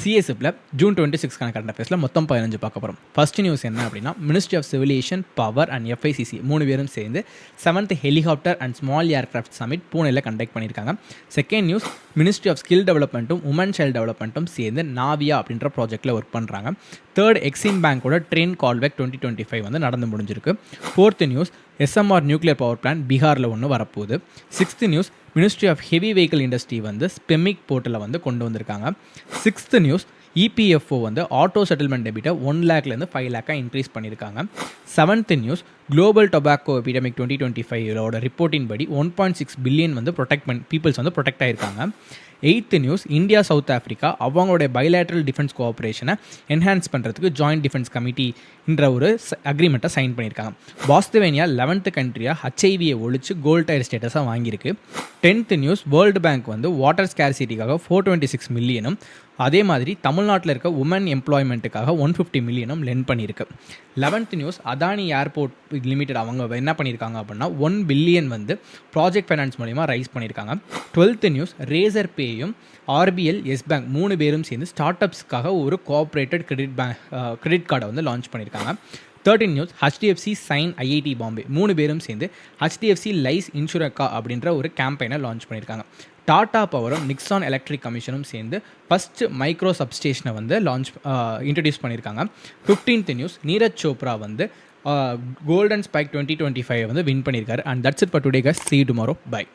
சிஎஸ்எஃப்ல June 26க்கான current அஃபேர்ஸில் மொத்தம் 15 பார்க்க போகிறோம். ஃபர்ஸ்ட் நியூஸ் என்ன அப்படின்னா, ministry of civil aviation, power and FICCI 3 பேரும் சேர்ந்து 7th helicopter and small aircraft summit பூனேல கண்டக்ட் பண்ணியிருக்காங்க. Second news, ministry of skill டெவலப்மெண்ட்டும் உமன் சைல்டு டெவலப்மெண்ட்டும் சேர்ந்து நாவியா அப்படின்ற ப்ராஜெக்ட்டில் ஒர்க் பண்ணுறாங்க. தேர்ட், எக்ஸிம் பேங்கோட ட்ரெயின் கால்வேக் 2025 வந்து நடந்து முடிஞ்சிருக்கு. Fourth news, SMR nuclear power plant பீகாரில் ஒன்று வரப்போகுது. Sixth news, ministry of heavy vehicle industry வந்து ஸ்பெமிக் போர்ட்டில் வந்து கொண்டு வந்திருக்காங்க. சிக்ஸ்த் நியூஸ், இபிஎஃப்ஓ வந்து ஆட்டோ செட்டில்மெண்ட் டெபிட்டை 1 lakhலேருந்து 5 lakh இன்க்ரீஸ் பண்ணியிருக்காங்க. Seventh news, global tobacco epidemic 2025 ரிப்போர்ட்டின் படி 1.6 பில்லியன் வந்து பீப்புள்ஸ் வந்து ப்ரொடெக்ட் ஆகிருக்காங்க. Eighth news, India South Africa அவங்களுடைய பைலேட்ரல் டிஃபென்ஸ் கோஆப்ரேஷனை என்ஹான்ஸ் பண்ணுறதுக்கு ஜாயிண்ட் டிஃபென்ஸ் கமிட்டின்ற ஒரு அக்ரிமெண்ட்டை சைன் பண்ணியிருக்காங்க. பாஸ்தவேனியா 11th கண்ட்ரியாக ஹெச்ஐவியை ஒழிச்சு கோல்ட் டயர் ஸ்டேட்டஸாக வாங்கியிருக்கு. 10th நியூஸ், வேர்ல்டு பேங்க் வந்து வாட்டர் ஸ்கேர்சிட்டிக்காக 426 மில்லியனும், அதே மாதிரி தமிழ்நாட்டில் இருக்க உமன் எம்ப்ளாய்மெண்ட்டுக்காக 150 மில்லியனும் லெண்ட் பண்ணியிருக்கு. 11th news, Adani airport limited அவங்க என்ன பண்ணியிருக்காங்க அப்படின்னா 1 பில்லியன் வந்து ப்ராஜெக்ட் ஃபைனான்ஸ் மூலிமா ரைஸ் பண்ணியிருக்காங்க. 12th நியூஸ், ரேசர் பேயும் ஆர்பிஎல், எஸ் பேங்க் 3 பேரும் சேர்ந்து ஸ்டார்ட் அப்ஸ்க்காக ஒரு கோஆப்ரேட்டட் கிரெடிட் கார்டை வந்து லான்ச் பண்ணியிருக்காங்க. 13 news, HDFC sign IIT Bombay 3 பேரும் சேர்ந்து ஹெச்டிஎஃப்சி லைஸ் இன்சூரக்கா அப்படின்ற ஒரு கேம்பெயினை லான்ச் பண்ணியிருக்காங்க. டாடா பவரும் நிக்ஸான் எலக்ட்ரிக் கமிஷனும் சேர்ந்து ஃபஸ்ட்டு மைக்ரோ சப்ஸ்டேஷனை வந்து இன்ட்ரடியூஸ் பண்ணியிருக்காங்க. 15th நியூஸ், நீரஜ் சோப்ரா வந்து கோல்டன் ஸ்பைக் 2025 வந்து வின் பண்ணியிருக்காரு. And that's it for today guys. see you tomorrow. Bye.